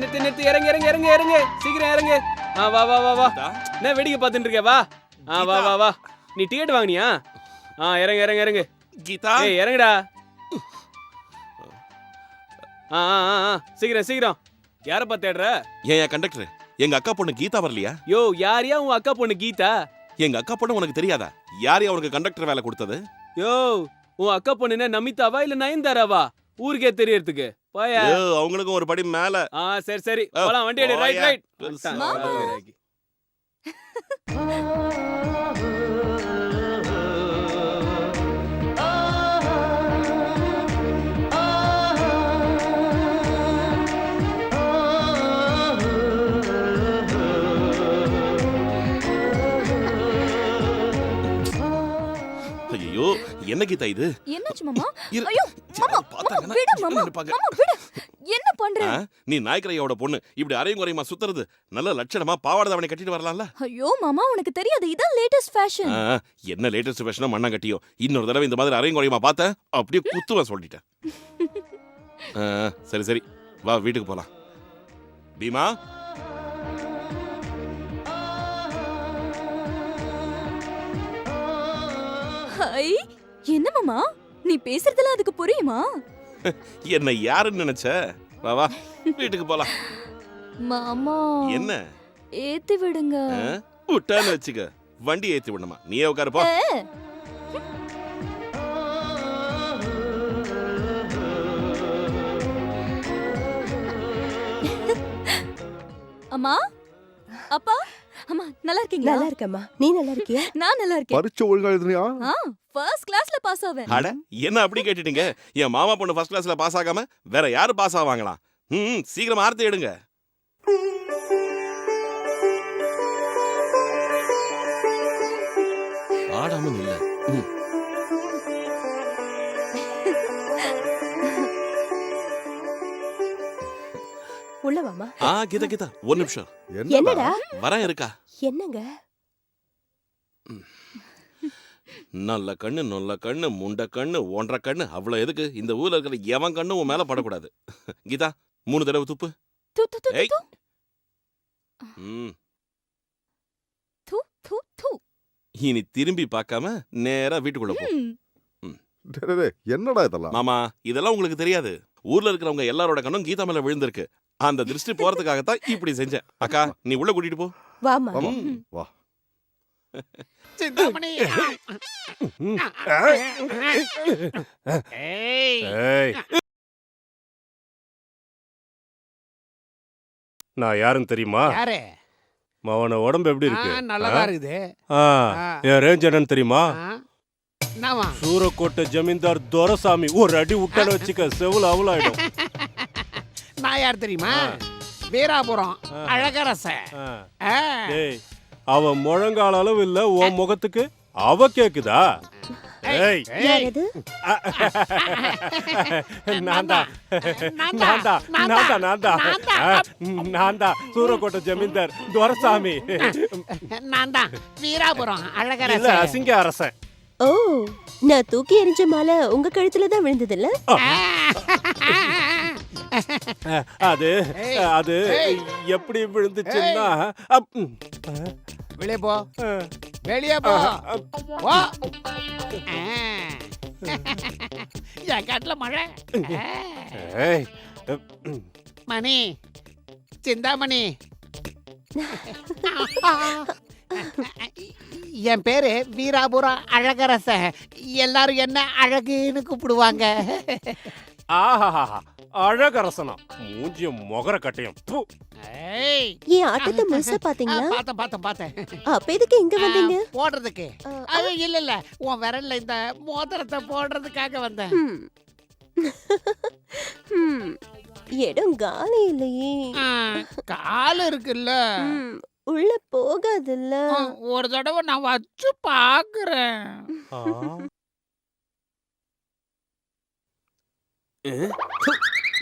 நிறுத்து இறங்கு இறங்கு இறங்கு இறங்கு சீக்கிரம் இறங்கு. வா வா வா வா. என்ன வேடிக்கை பார்த்துட்டு இருக்க? வா. வா வா வா. நீ டிக்கெட் வாங்கினியா? இறங்கு இறங்கு இறங்கு. கீதா இறங்குடா. சீக்கிரம் சீக்கிரம். யாரப்பா தேடுற? ஏன் கண்டக்டர், எங்க அக்கா பொண்ணு கீதா வரலையா? யோ, யாரையா உன் அக்கா பொண்ணு கீதா? எங்க அக்கா பொண்ணு உனக்கு தெரியாதா? யாரையா உனக்கு கண்டக்டர் வேலை கொடுத்தது? யோ, உன் அக்கா பொண்ணு என்ன நமிதாவா இல்ல நயன்தாராவா? ஊருக்கே தெரியறதுக்கு போயா. அவங்களுக்கும் ஒரு படி மேல. சரி சரி போலாம். வண்டி எடு. Right right. ஐயோ, என்ன கீதா இது? என்னாச்சு மாமா? ஐயோ மாமா, மாமா விடு மாமா. மாமா விடு. என்ன பண்ற? நீ நாய்க்கரையோட பொண்ணு இப்படி அரையும் குறையுமா சுத்துறது? நல்ல லட்சணமா பாவாடை தாவணி கட்டிட்டு வரலாம்ல? ஐயோ மாமா, உனக்கு தெரியாது, இதான் லேட்டஸ்ட் ஃபேஷன். என்ன லேட்டஸ்ட் ஃபேஷனா மண்ணா கட்டியோ? இன்னொரு தடவை இந்த மாதிரி அரையும் குறையுமா பார்த்த அப்படியே குத்துவேன் சொல்லிட்டேன். சரி சரி வா, வீட்டுக்கு போலாம். பீமா, ஹை, என்ன மாமா, நீ பேசுறதெல்லாம் அதுக்கு புரியுமா? என்ன யாருன்னு நினைச்ச? வா வா, வீட்டுக்கு போலாம். மாமா என்ன ஏத்தி விடுங்க. விட்டான்னு வச்சுக்க, வண்டி ஏத்தி விடணுமா? நீயே உட்காருப்பா. அம்மா, அப்பா, அம்மா நல்லா இருக்கீங்களா? நல்லா இருக்கேம்மா, நீ நல்லா இருக்கியா? நான் நல்லா இருக்கேன். பரீட்சை ஒழுங்கா எழுதுனியா? ஃபர்ஸ்ட் கிளாஸ்ல பாஸ் ஆவேன். அட, என்ன அப்படி கேட்டுட்டீங்க? என் மாமா பொண்ணு ஃபர்ஸ்ட் கிளாஸ்ல பாஸ் ஆகாம வேற யாரு பாஸ் ஆவாங்களாம்? சீக்கிரம் ஆர்த்தி எடுங்க. ஆடாம இல்ல. உள்ள வாமா. கீதா கீதா, ஒரு நிமிஷம். என்னடா? வரேன் இருக்கா? என்னங்க? நல்ல கண்ணு, நொல்ல கண்ணு, முண்ட கண்ணு, ஒன்றரை கண்ணு, அவ்வளவு எதுக்கு? இந்த ஊர்ல இருக்கிற எவன் கண்ணு உன் மேல படக்கூடாது. கீதா, 3 தடவை துப்பு. து து து ஏய். து. து து து. இனி திரும்பி பார்க்காம நேரா வீட்டுக்குள்ள போ. என்னடா இதெல்லாம்? மாமா, இதெல்லாம் உங்களுக்கு தெரியாது. ஊர்ல இருக்கிறவங்க எல்லாரோட கண்ணும் கீதா மேல விழுந்திருக்கு. அந்த திருஷ்டி போறதுக்காகத்தான் இப்படி செஞ்சேன். அக்கா, நீ உள்ள கூட்டிட்டு போ. வாமா. வா. சிந்தாமணி. நான் யாருன்னு தெரியுமா? யாரு? மவன உடம்பு எப்படி இருக்கு? நல்லதா இருக்குது. என் ரேஞ்ச் என்னன்னு தெரியுமா? என்னவா? சூரக்கோட்டை ஜமீன்தார் துரசாமி ஒரு அடி விட்டான்னு வச்சுக்க, செவுல அவளாயிடும். நான் யார் தெரியுமா? வீராபுரம் அழகரச. டேய், அவ முழங்கால அளவு இல்ல உன் முகத்துக்கு, அவ கேக்குதா? ஏய், யாரது? நான்தா சூரக்கோட்டை ஜமீன்தார் துரசாமி. நான் தான் வீராபுரம் அழகரச. இல்ல, அசிங்க அரசன். ஓ, நான் தூக்கி எறிஞ்ச மாலை உங்க கழுத்துல தான் விழுந்தது இல்ல? அது அது எப்படி விழுந்துச்சுன்னா, வெளியே போ, வெளியே போ. என் காட்டுல மழை. மணி, சிந்தாமணி. என் பேரு வீராபுரம் அழகரச. எல்லாரும் என்ன அழகுன்னு கூப்பிடுவாங்க. அழகரசனா? மூஞ்சிய மொகர கட்டையும். என் ஆட்டத்தை முழுசா பாத்தீங்களா? பார்த்தேன். அப்ப எதுக்கு இங்க வந்தீங்க? போடுறதுக்கு. அது இல்ல, உன் விரல்ல இந்த மோதிரத்தை போடுறதுக்காக வந்தேன். இடம் காலி இல்லையே. கால் இருக்குல்ல, உள்ள போகாதுல்ல. ஒரு தடவை நான் வச்சு பாக்குறேன்.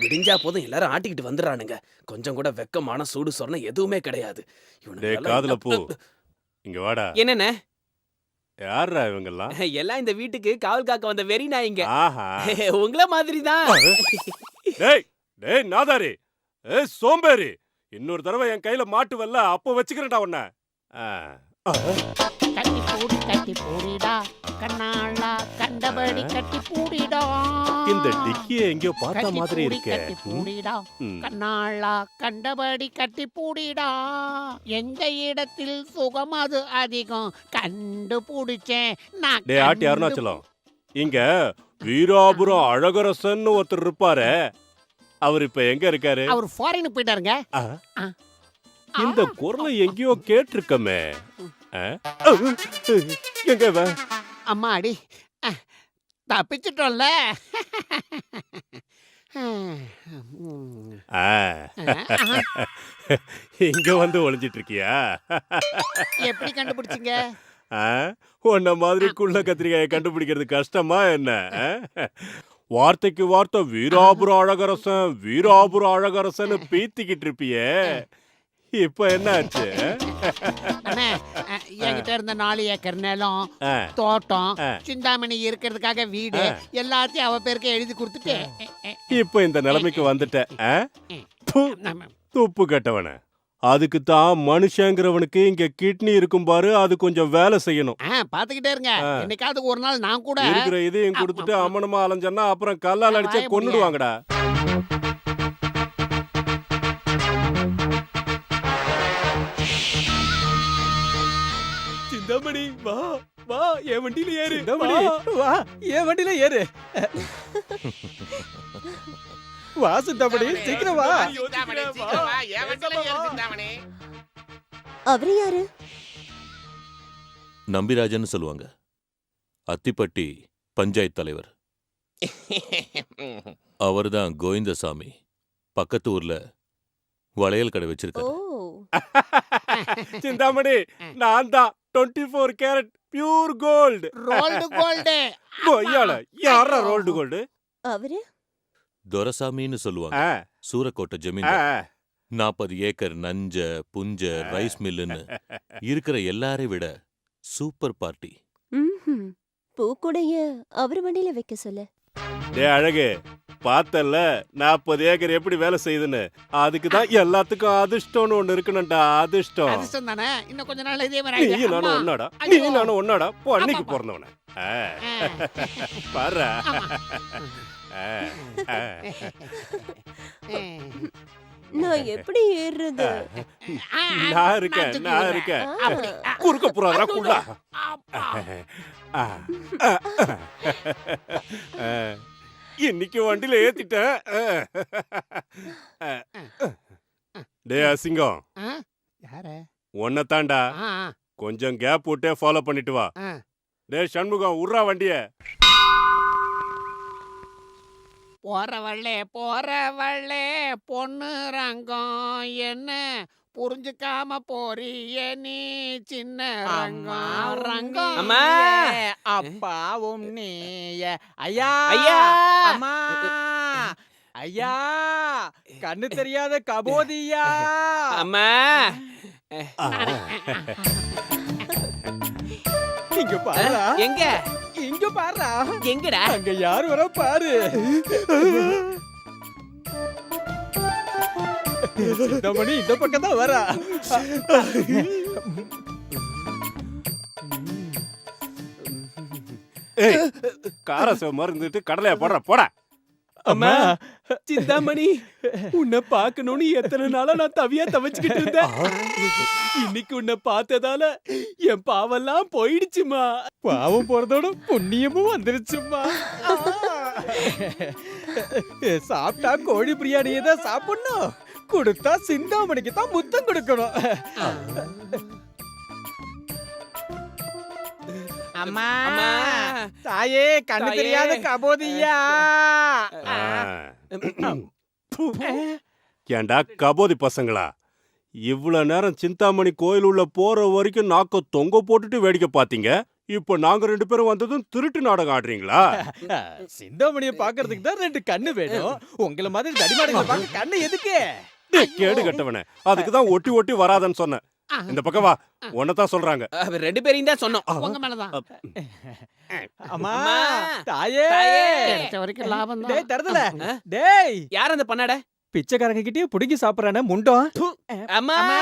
விடிஞ்சா போதும் எல்லாரும் ஆட்டிக்கிட்டு வந்துடுறானுங்க. கொஞ்சம் கூட வெக்கமான சூடு சொன்ன எதுவுமே கிடையாது. காதுல பூ, இங்க வாடா. என்னென்ன? யாரா இவங்கெல்லாம்? எல்லாம் இந்த வீட்டுக்கு காவல் காக்க வந்த வெறி நாய்ங்க. ஆஹா, உங்கள மாதிரி தான். டேய் டேய் நாதாரி, சோம்பேறி, இன்னொரு தடவை என் கையில மாட்டுவல்ல, அப்ப வச்சுக்கிறேன்டா உன்னை. கட்டி பூடிடா கண்ணாளா கண்டபடி கட்டி பூடிடா. இந்த டிக்கிய எங்கேயோ பார்த்த மாதிரி இருக்கே. கட்டி பூடிடா கண்ணாளா கண்டபடி கட்டி பூடிடா. எந்த இடத்தில் சுகம் அது அதிகம் கண்டுபிடிச்சேன் நான். டே ஆட்டி அருணாச்சலம், இங்க வீராபுரம் அழகரசன் ஒருத்தர் இருப்பாரு, அவர் இப்ப எங்க இருக்காரு? அவர் ஃபாரின் போயிட்டாருங்க. இந்த குரலை எங்கேயோ கேட்டிருக்கமே. எங்க இவன்? அம்மாடி தப்பிச்சிட்டோம்ல. இங்க வந்து ஒளிஞ்சிட்டு இருக்கியா? எப்படி கண்டுபிடிச்சீங்க? உன்ன மாதிரி குள்ள கத்திரிக்காயை கண்டுபிடிக்கிறது கஷ்டமா என்ன? வார்த்தைக்கு வார்த்தை வீராபுரம் அழகரசன் வீராபுரம் அழகரசன் பீத்திக்கிட்டு இருப்பியே, இப்ப என்ன ஆச்சு? என்கிட்ட இருந்த 4 ஏக்கர் நிலம், தோட்டம், சிந்தாமணி இருக்கிறதுக்காக வீடு எல்லாத்தையும் அவ பேருக்கு எழுதி கொடுத்துட்டு இப்ப இந்த நிலைமைக்கு வந்துட்ட. துப்பு கட்டவன. அதுக்கு தான் மனுஷங்கிறவனுக்கு இங்க கிட்னி இருக்கும் பாரு, அது கொஞ்சம் வேலை செய்யணும். பாத்துக்கிட்டே இருங்க, என்னைக்காவது ஒரு நாள் நான் கூட இருக்கிற இதையும் கொடுத்துட்டு அம்மனமா அலைஞ்சன்னா அப்புறம் கல்லால் அடிச்சே கொன்னுடுவாங்கடா. சிந்தாமணி வா வா, என் வண்டியில ஏறு. வா என் வண்டியில ஏறு. வா சிந்தாமணி, சீக்கிரம் வா. அவரு யாரு? நம்பிராஜன்னு சொல்லுவாங்க, அத்திப்பட்டி பஞ்சாயத்து தலைவர். அவர்தான் கோவிந்தசாமி. பக்கத்து ஊர்ல வளையல் கடை வச்சிருக்காரு. சிந்தாமணி, நான் தான் 24 carat pure gold. Rolled gold. கொய்யால யாரா ரோல்டு கோல்டு? அவரு துரசாமின்னு சொல்லுவாங்க, சூரக்கோட்டை ஜமீன். 40 ஏக்கர் நஞ்ச புஞ்ச ரைஸ் மில்லுன்னு இருக்கிற எல்லாரை விட சூப்பர் பார்ட்டி. பூக்கூடைய அவரு வண்டியில வைக்க சொல்லு. டே அழகு, பார்த்தல்ல 40 ஏக்கர் எப்படி வேலை செய்யுதுன்னு. அதுக்கு தான் எல்லாத்துக்கும் அதிர்ஷ்டம்னு ஒண்ணு இருக்கணும்டா. அதிர்ஷ்டம் அதிர்ஷ்டம் தானே. இன்னும் கொஞ்ச நாள் இதே மாதிரி நீ நானும் ஒன்னாடா, நீ நானும் ஒன்னாடா. அன்னைக்கு பிறந்தவன பாரு. நான் எப்படி ஏறுறது? நான் இருக்கேன். குறுக்க புறாதரா குள்ளா. இன்னைக்கு வண்டியில ஏத்திட்டேன். டே அசிங்கம், யாரு? ஒன்னதாண்டா. கொஞ்சம் கேப் விட்டே ஃபாலோ பண்ணிட்டு வா. டே சண்முகம், உர்றா வண்டிய. போறவள்ளே பொண்ணு ரங்கம், என்ன புரிஞ்சுக்காம போறிய நீ சின்ன ரங்கம். ரங்கம் அம்மா, அப்பாவும் நீய. ஐயா ஐயா, அம்மா, ஐயா கண்ணு தெரியாத கபோதியா. அம்மா இங்க பாரு. எங்க இங்க பாரு. எங்கடா? அங்க யாரு வர பாரு. இந்த மணி இந்த பக்கம் தான் வரா. காரச மறந்துட்டு கடலையா போடுற போடா. அம்மா சிந்தாமணி, உன்னை பார்க்கணும்னு எத்தனை நாளா நான் தவியா தவிச்சுக்கிட்டு இருந்தேன். இன்னைக்கு உன்னை பார்த்ததால என் பாவெல்லாம் போயிடுச்சுமா. பாவம் போறதோட புண்ணியமும் வந்துருச்சுமா. சாப்பிட்டா கோழி பிரியாணியை தான் சாப்பிடணும், கொடுத்தா சிந்தாமணிக்கு தான் முத்தம் கொடுக்கணும். அம்மா, தாயே கண்ணு தெரியாத கபோதியா. ஏண்டா கபோதி பசங்களா, இவ்வளவு நேரம் சிந்தாமணி கோயில் உள்ள போற வரைக்கும் நாக்க தொங்க போட்டுட்டு வேடிக்கை பாத்தீங்க. இப்ப நாங்க 2 பேரும் வந்ததும் திருட்டு நாடகம் ஆடுறீங்களா? சிந்தாமணியை பாக்குறதுக்கு தான் 2 கண்ணு வேணும். உங்களை மாதிரி தடிமாடுகளை பார்க்க கண்ணு எதுக்கு? கேடு கட்டவனே, அதுக்குதான் ஒட்டி ஒட்டி வராதன்னு சொன்னேன். இந்த பக்கம் வா, உன்னதான் சொல்றாங்க. 2 பேரையும் தான் சொன்னோம். உங்க மேலதான். அம்மா, அம்மா, தாயே தாயே. கிடைச்ச வரைக்கும் லாபம் தான். டேய் தரதுல, டேய் யார் அந்த பண்ணாட? பிச்சைக்காரங்க கிட்டயே புடுங்கி சாப்பிடறானே முண்டம். அம்மா அம்மா!